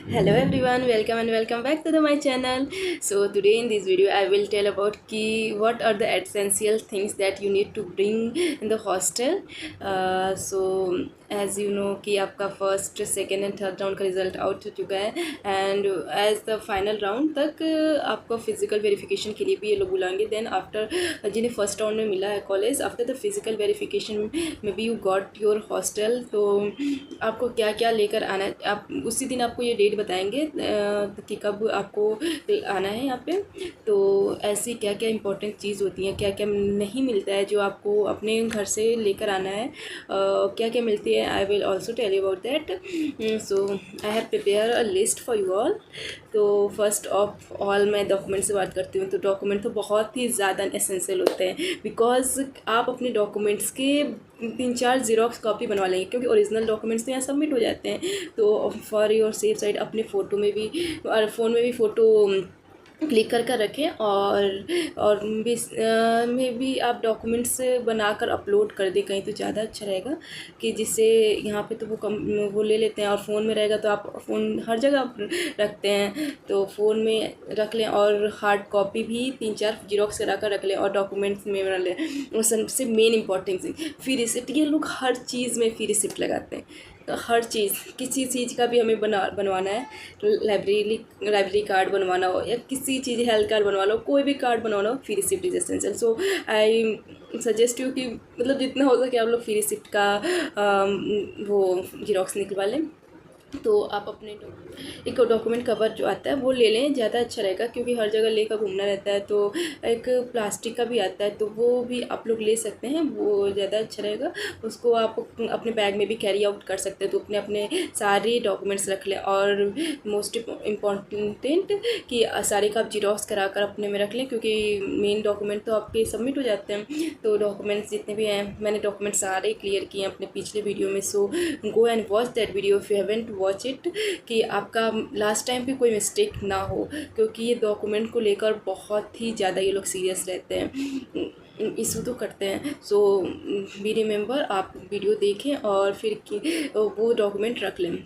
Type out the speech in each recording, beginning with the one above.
Hello everyone, welcome and welcome back to my channel. So today in this video I will tell about what are the essential things that you need to bring in the hostel. So as you know कि आपका first second and third round का result out हो चुका है and as the final round तक आपको physical verification के लिए भी ये लोग बुलाएंगे. देन आफ्टर जिन्हें फर्स्ट राउंड में मिला है college, after the physical verification में be you got your hostel. तो आपको क्या क्या लेकर आना है, आप उसी दिन आपको ये डेट बताएंगे कि कब आपको आना है यहाँ पे. तो ऐसी क्या क्या इंपॉर्टेंट चीज़ होती हैं, क्या क्या नहीं मिलता है जो आपको अपने घर से लेकर आना है, क्या क्या मिलती है. I will also tell you about that. So I have prepare a list for you all. तो फर्स्ट ऑफ ऑल मैं डॉक्यूमेंट से बात करती हूँ. तो डॉक्यूमेंट तो बहुत ही ज़्यादा एसेंशियल होते हैं बिकॉज आप अपने डॉक्यूमेंट्स के 3-4 ज़ीरॉक्स कॉपी बनवा लेंगे क्योंकि ओरिजिनल डॉक्यूमेंट्स तो यहाँ सबमिट हो जाते हैं. तो फॉर योर सेफ साइड अपने फ़ोटो में भी और फ़ोन में भी फ़ोटो क्लिक कर रखें और भी में भी आप डॉक्यूमेंट्स बनाकर अपलोड कर दें कहीं, तो ज़्यादा अच्छा रहेगा कि जिससे यहाँ पे तो वो ले लेते हैं और फ़ोन में रहेगा तो आप फ़ोन हर जगह रखते हैं तो फ़ोन में रख लें. और हार्ड कॉपी भी 3-4 जीरोक्स करा कर रख लें और डॉक्यूमेंट्स में बना लें. और सबसे मेन इंपॉर्टेंट थिंग फ़ी रिसिप्ट. ये लोग हर चीज़ में फ़ी रिसिप्ट लगाते हैं. तो हर चीज़ किसी चीज़ का भी हमें बनवाना है, लाइब्रेरी कार्ड बनवाना हो या किसी चीज़ हेल्थ कार्ड बनवा लो, कोई भी कार्ड बनवाना हो, free receipt is essential. So I suggest you कि मतलब जितना हो सके आप लोग फ्री रिसिप्ट का वो जीरोक्स निकलवा लें. तो आप अपने एक डॉक्यूमेंट कवर जो आता है वो ले लें, ज़्यादा अच्छा रहेगा क्योंकि हर जगह लेकर घूमना रहता है. तो एक प्लास्टिक का भी आता है तो वो भी आप लोग ले सकते हैं, वो ज़्यादा अच्छा रहेगा. उसको आप अपने बैग में भी कैरी आउट कर सकते हैं. तो अपने अपने सारे डॉक्यूमेंट्स रख लें और मोस्ट इम्पॉर्टेंट कि सारे का आप जीरोक्स करा कर अपने में रख लें क्योंकि मेन डॉक्यूमेंट तो आपके सबमिट हो जाते हैं. तो डॉक्यूमेंट्स जितने भी हैं मैंने डॉक्यूमेंट सारे क्लियर किए हैं अपने पिछले वीडियो में. So go and watch that video if you haven't watch it कि आपका लास्ट टाइम पे कोई मिस्टेक ना हो क्योंकि ये डॉक्यूमेंट को लेकर बहुत ही ज़्यादा ये लोग सीरियस रहते हैं, इशू तो करते हैं. सो बी रिमेंबर आप वीडियो देखें और फिर वो डॉक्यूमेंट रख लें.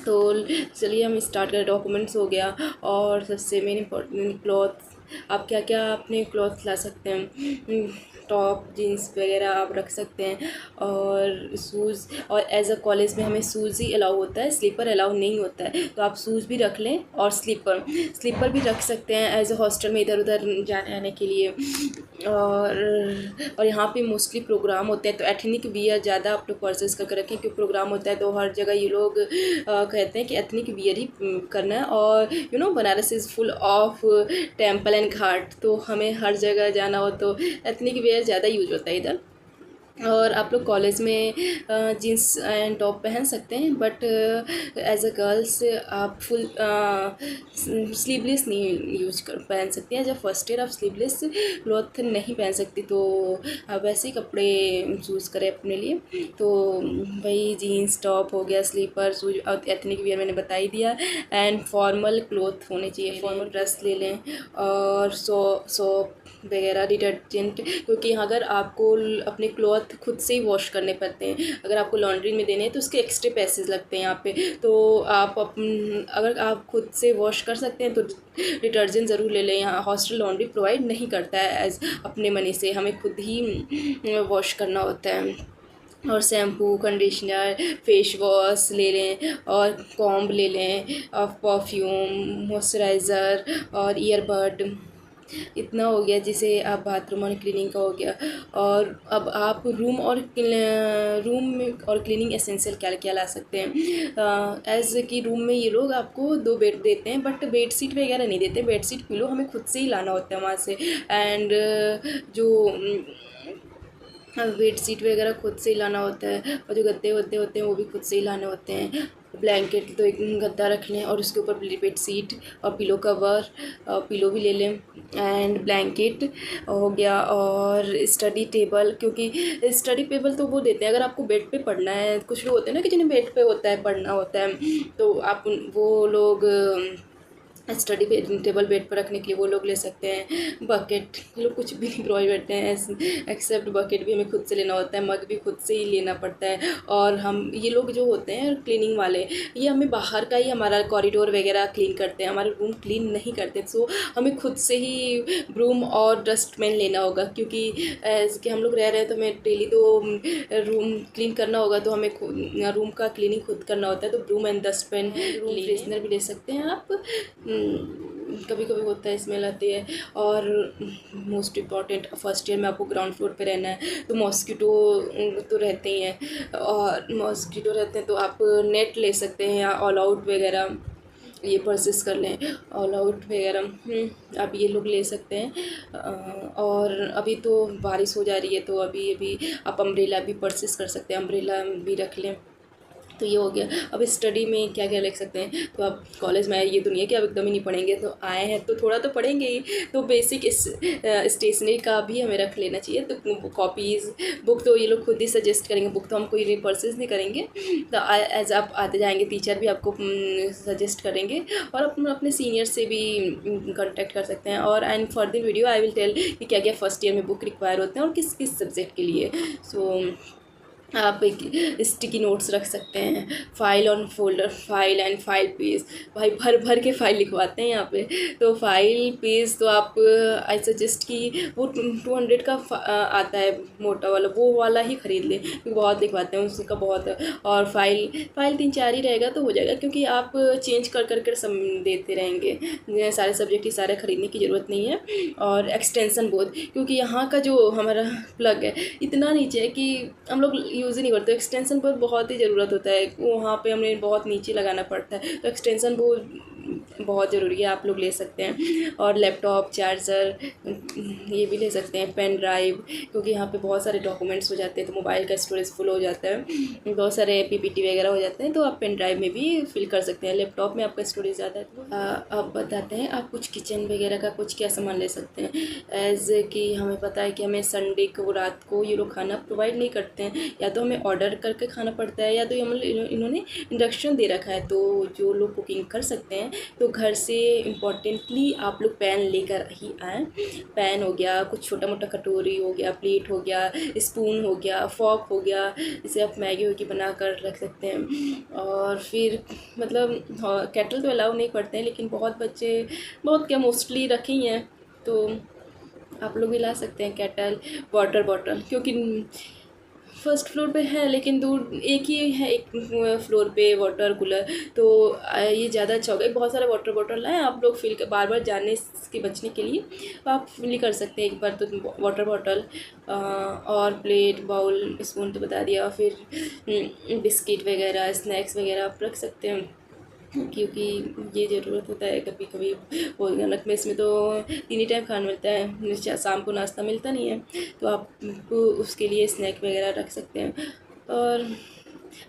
तो चलिए हम स्टार्ट करें. डॉक्यूमेंट्स हो गया और सबसे मेन इम्पोर्टेंट क्लॉथ. आप क्या क्या अपने क्लॉथ ला सकते हैं, टॉप जीन्स वगैरह आप रख सकते हैं और शूज़. और एज अ कॉलेज में हमें शूज़ ही अलाउ होता है, स्लीपर अलाउ नहीं होता है. तो आप शूज़ भी रख लें और स्लीपर भी रख सकते हैं एज अ हॉस्टल में इधर उधर जाने आने के लिए. और यहाँ पे मोस्टली प्रोग्राम होते हैं तो एथनिक वियर ज़्यादा आप लोग परचेज करके रखें क्योंकि प्रोग्राम होता है तो हर जगह ये लोग कहते हैं कि एथनिक वियर ही करना है. और Banaras is full of temple and ghat, तो हमें हर जगह जाना हो तो एथनिक वेयर ज़्यादा यूज होता है इधर. और आप लोग कॉलेज में जीन्स एंड टॉप पहन सकते हैं बट एज अ गर्ल्स आप फुल स्लीवलेस नहीं पहन सकती हैं. जब फर्स्ट ईयर आप स्लीवलेस क्लॉथ नहीं पहन सकती तो आप वैसे ही कपड़े चूज़ करें अपने लिए. तो वही जीन्स टॉप हो गया, स्लीपर शूज और एथनिक वियर मैंने बता ही दिया. एंड फॉर्मल क्लॉथ होने चाहिए, फॉर्मल ड्रेस ले लें. और सोप वगैरह, डिटर्जेंट, क्योंकि अगर आपको अपने क्लॉथ खुद से ही वॉश करने पड़ते हैं. अगर आपको लॉन्ड्री में देने हैं तो उसके एक्स्ट्रा पैसेज लगते हैं यहाँ पे. तो आप अगर आप खुद से वॉश कर सकते हैं तो डिटर्जेंट ज़रूर ले लें. यहाँ हॉस्टल लॉन्ड्री प्रोवाइड नहीं करता है एज अपने मनी से, हमें खुद ही वॉश करना होता है. और शैम्पू, कंडीशनर, फेस वॉश ले लें और कॉम्ब ले लें और परफ्यूम, मॉइस्चराइज़र और ईयरबड. इतना हो गया जिसे आप बाथरूम और क्लीनिंग का हो गया. और अब आप रूम में और क्लीनिंग एसेंशियल क्या क्या ला सकते हैं. एज कि रूम में ये लोग आपको 2 बेड देते हैं बट बेड शीट वगैरह नहीं देते. बेड शीट पिलो हमें खुद से ही लाना होता है वहाँ से. एंड जो बेड शीट वगैरह खुद से ही लाना होता है और जो गद्दे वद्दे होते हैं वो भी खुद से ही लाने होते हैं. ब्लैंकेट तो एक गद्दा रख लें और उसके ऊपर बेड शीट और पिलो कवर, पिलो भी ले लें. एंड ब्लैंकेट हो गया. और स्टडी टेबल, क्योंकि स्टडी टेबल तो वो देते हैं अगर आपको बेड पे पढ़ना है. कुछ लोग होते हैं ना कि जिन्हें बेड पे होता है पढ़ना होता है तो आप वो लोग स्टडी टेबल बेड पर रखने के लिए वो लोग ले सकते हैं। बकेट ये लोग कुछ भी नहीं प्रोवाइड करते हैं, एक्सेप्ट बकेट भी हमें खुद से लेना होता है, मग भी खुद से ही लेना पड़ता है। और हम ये लोग जो होते हैं क्लीनिंग वाले, ये हमें बाहर का ही हमारा कॉरिडोर वगैरह क्लीन करते हैं, हमारे रूम क्लीन नहीं करते। सो हमें खुद से ही ब्रूम और डस्टबिन लेना होगा, क्योंकि एज कि हम लोग रह रहे हैं तो हमें डेली तो रूम क्लीन करना होगा, तो हमें रूम का क्लीनिंग खुद करना होता है। तो broom and dustbin, room freshener भी ले सकते हैं आप। कभी कभी होता है स्मेल आती है। और मोस्ट इम्पॉर्टेंट, फर्स्ट ईयर में आपको ग्राउंड फ्लोर पे रहना है, तो मॉस्किटो तो रहते ही हैं, और मॉस्किटो रहते हैं तो आप नेट ले सकते हैं, या ऑल आउट वगैरह ये परचेस कर लें। ऑल आउट वगैरह आप ये लोग ले सकते हैं। और अभी तो बारिश हो जा रही है, तो अभी अभी आप अम्ब्रेला भी परचेस कर सकते हैं, अम्ब्रेला भी रख लें। तो ये हो गया। अब स्टडी में क्या क्या लिख सकते हैं, तो आप कॉलेज में आए, ये दुनिया की आप एकदम ही नहीं पढ़ेंगे, तो आए हैं तो थोड़ा तो पढ़ेंगे ही। तो बेसिक स्टेशनरी का भी हमें रख लेना चाहिए। तो कॉपीज़, बुक तो ये लोग खुद ही सजेस्ट करेंगे, बुक तो हम कोई परचेज नहीं करेंगे। तो एज आप आते जाएंगे टीचर भी आपको सजेस्ट करेंगे, और अपने सीनियर से भी कॉन्टैक्ट कर सकते हैं। और and further video I will tell कि क्या क्या फर्स्ट ईयर में बुक रिक्वायर होते हैं और किस किस सब्जेक्ट के लिए। सो आप एक स्टिकी नोट्स रख सकते हैं, file on folder, file and file page. भाई भर भर के फाइल लिखवाते हैं यहाँ पे। तो फाइल पेज तो आप आई सजेस्ट कि वो 200 का आता है मोटा वाला, वो वाला ही ख़रीद लें, क्योंकि बहुत लिखवाते हैं उसका बहुत। और फाइल 3-4 ही रहेगा तो हो जाएगा, क्योंकि आप चेंज कर कर सब देते रहेंगे, सारे सब्जेक्ट ही सारे ख़रीदने की ज़रूरत नहीं है। और एक्सटेंशन बोर्ड, क्योंकि यहाँ का जो हमारा प्लग है इतना नीचे है कि हम लोग यूज़ ही नहीं करते। एक्सटेंशन बोर्ड बहुत ही ज़रूरत होता है, वहाँ पे हमें बहुत नीचे लगाना पड़ता है, तो एक्सटेंशन बोर्ड बहुत ज़रूरी है, आप लोग ले सकते हैं। और लैपटॉप चार्जर ये भी ले सकते हैं, पेन ड्राइव, क्योंकि यहाँ पे बहुत सारे डॉक्यूमेंट्स हो जाते हैं, तो मोबाइल का स्टोरेज फुल हो जाता है, बहुत सारे पीपीटी वगैरह हो जाते हैं, तो आप पेन ड्राइव में भी फिल कर सकते हैं। लैपटॉप में आपका स्टोरेज ज़्यादा है तो अब बताते हैं आप कुछ किचन वगैरह का कुछ क्या सामान ले सकते हैं। एज कि हमें पता है कि हमें संडे को रात को ये लोग खाना प्रोवाइड नहीं करते हैं, या तो हमें ऑर्डर करके खाना पड़ता है, या तो इन्होंने इंडक्शन दे रखा है। तो जो लोग कुकिंग कर सकते हैं तो घर से इम्पॉर्टेंटली आप लोग पैन लेकर ही आएँ। पैन हो गया, कुछ छोटा मोटा कटोरी हो गया, प्लेट हो गया, स्पून हो गया, फॉर्क हो गया, इसे आप मैगी वैगी बना कर रख सकते हैं। और फिर मतलब केटल तो अलाउ नहीं करते हैं, लेकिन बहुत बच्चे, बहुत क्या मोस्टली रखे ही हैं, तो आप लोग भी ला सकते हैं केटल। वाटर बॉटल, क्योंकि फर्स्ट फ्लोर पे है, लेकिन दूर एक ही है, एक फ्लोर पे वाटर कूलर, तो ये ज़्यादा अच्छा होगा। बहुत सारे वाटर बॉटल लाएँ आप लोग, फिल कर बार बार जाने के बचने के लिए, तो आप फिल ही कर सकते हैं एक बार तो वाटर बॉटल। और प्लेट बाउल स्पून तो बता दिया। फिर बिस्किट वगैरह स्नैक्स वगैरह आप रख सकते हैं, क्योंकि ये ज़रूरत होता है कभी कभी। भोजनक में इसमें तो 3 ही टाइम खाना मिलता है, शाम को नाश्ता मिलता नहीं है, तो आप उसके लिए स्नैक वगैरह रख सकते हैं। और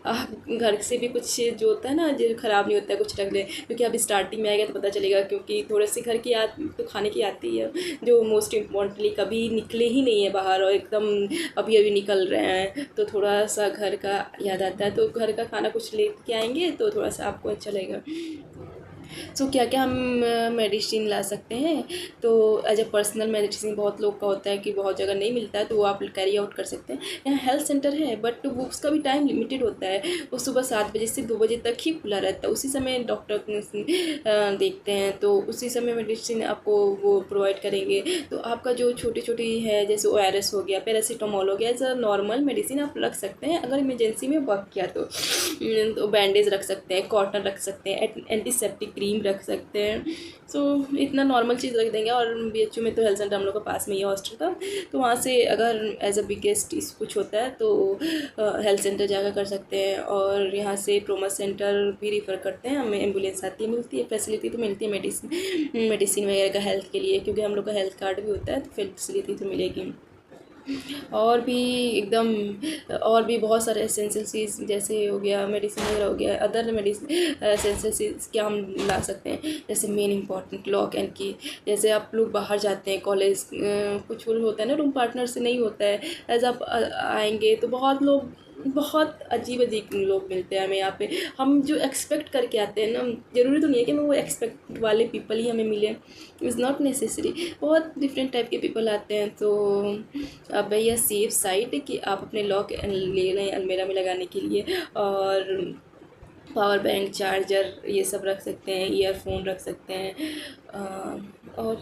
आप घर से भी कुछ जो होता है ना, जो ख़राब नहीं होता है, कुछ रख लें, क्योंकि अभी स्टार्टिंग में आएगा तो पता चलेगा, क्योंकि थोड़े से घर की याद तो खाने की आती है, जो मोस्ट इम्पॉर्टेंटली कभी निकले ही नहीं है बाहर, और एकदम अभी अभी निकल रहे हैं, तो थोड़ा सा घर का याद आता है। तो घर का खाना कुछ ले के आएंगे तो थोड़ा सा आपको अच्छा लगेगा। सो क्या क्या हम मेडिसिन ला सकते हैं, तो एज ए पर्सनल मेडिसिन बहुत लोग का होता है कि बहुत जगह नहीं मिलता है, तो वो आप कैरी आउट कर सकते हैं। यहाँ हेल्थ सेंटर है, बट वो उसका भी टाइम लिमिटेड होता है, वो सुबह 7 बजे से 2 बजे तक ही खुला रहता है, उसी समय डॉक्टर देखते हैं, तो उसी समय मेडिसिन आपको वो प्रोवाइड करेंगे। तो आपका जो छोटी छोटी है, जैसे ORS हो गया, पैरासीटामोल हो गया, एज अ नॉर्मल मेडिसिन आप रख सकते हैं। अगर इमरजेंसी में वर्क किया तो बैंडेज रख सकते हैं, कॉटन रख सकते हैं, एंटीसेप्टिक क्रीम रख सकते हैं। सो इतना नॉर्मल चीज़ रख देंगे। और BHU में तो हेल्थ सेंटर हम लोग के पास में ही हॉस्टल का, तो वहाँ से अगर एज अ बिगेस्ट कुछ होता है तो हेल्थ सेंटर जाकर कर सकते हैं। और यहाँ से ट्रोमा सेंटर भी रिफ़र करते हैं, हमें एम्बुलेंस आती है, मिलती है, फैसिलिटी तो मिलती है मेडिसिन वगैरह का हेल्थ के लिए, क्योंकि हम लोग का हेल्थ कार्ड भी होता है, तो फैसिलिटी तो मिलेगी। और भी एकदम, और भी बहुत सारे एसेंशियल चीज़ जैसे हो गया, मेडिसिन वगैरह हो गया, अदर मेडिसिन एसेंशियल चीज़ क्या हम ला सकते हैं, जैसे मेन इंपॉर्टेंट लॉक एंड की। जैसे आप लोग बाहर जाते हैं कॉलेज, कुछ होता है ना, रूम पार्टनर से नहीं होता है, एज आप आएंगे तो बहुत लोग बहुत अजीब अजीब लोग मिलते हैं हमें यहाँ पे। हम जो एक्सपेक्ट करके आते हैं ना, ज़रूरी तो नहीं है कि मैं वो एक्सपेक्ट वाले पीपल ही हमें मिले, इज़ नॉट नेसेसरी। बहुत डिफरेंट टाइप के पीपल आते हैं। तो अब भाई यह सेफ साइड है कि आप अपने लॉक ले लें अलमीरा में लगाने के लिए, और पावर बैंक, चार्जर ये सब रख सकते हैं, ईयरफोन रख सकते हैं, और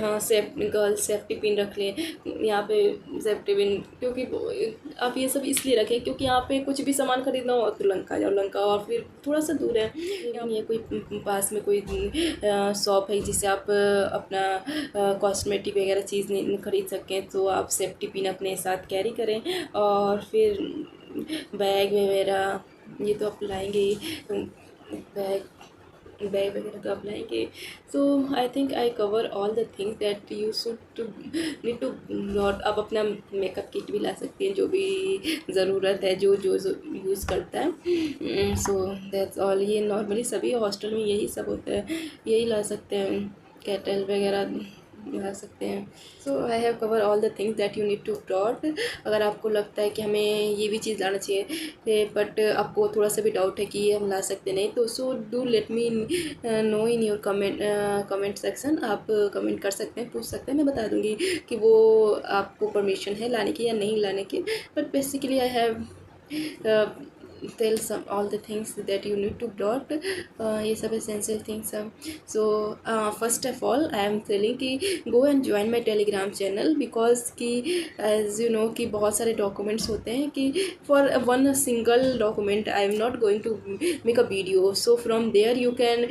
हाँ सेफ्टी पिन रख लें यहाँ पे। सेफ्टी पिन क्योंकि आप ये सब इसलिए रखें क्योंकि यहाँ पे कुछ भी सामान खरीदना हो तो लंका जाओ, लंका और फिर थोड़ा सा दूर है, ये कोई पास में कोई शॉप है जिससे आप अपना कॉस्मेटिक वगैरह चीज़ नहीं खरीद सकें, तो आप सेफ्टी पिन अपने साथ कैरी करें। और फिर बैग वगैरह ये तो आप लाएंगे ही, बैग बैग वगैरह तो आप लाएंगे। So I think I cover all the things that you should to need to not. आप अपना मेकअप किट भी ला सकते हैं, जो भी ज़रूरत है, जो जो यूज़ करता है। सो दैट्स ऑल। ये नॉर्मली सभी हॉस्टल में यही सब होता है, यही ला सकते हैं, केटल वगैरह ला सकते हैं। So I have cover all the things that you need to broad. अगर आपको लगता है कि हमें ये भी चीज़ लाना चाहिए बट आपको थोड़ा सा भी डाउट है कि ये हम ला सकते नहीं, तो so do let me know in your comment section. आप कमेंट कर सकते हैं, पूछ सकते हैं, मैं बता दूँगी कि वो आपको परमिशन है लाने की या नहीं लाने की। But basically I have tell some all the things that you need to brought, ये सब essential things हैं। So first of all I am telling कि go and join my telegram channel because कि as you know कि बहुत सारे documents होते हैं कि for one single document I am not going to make a video, so from there you can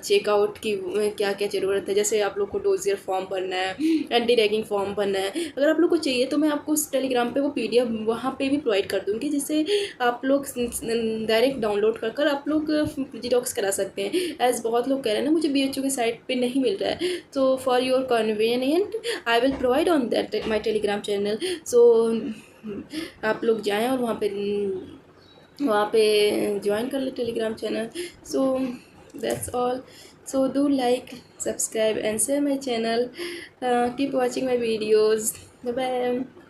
check out कि क्या क्या ज़रूरत है। जैसे आप लोग को डोजियर फॉर्म भरना है, एंटी रैगिंग फॉर्म भरना है, अगर आप लोग को चाहिए तो मैं आपको उस टेलीग्राम पे वो PDF वहाँ पे भी प्रोवाइड कर दूँगी, जिससे आप लोग डायरेक्ट डाउनलोड कर कर आप लोग जीरोक्स करा सकते हैं। एज़ बहुत लोग कह रहे हैं ना मुझे BHU की साइट पे नहीं मिल रहा है, तो for your convenient I will provide on that my Telegram channel. So आप लोग जाएँ और वहाँ पे ज्वाइन कर ले Telegram channel. So that's all. So do like, subscribe and share my channel. Keep watching my videos. Bye bye.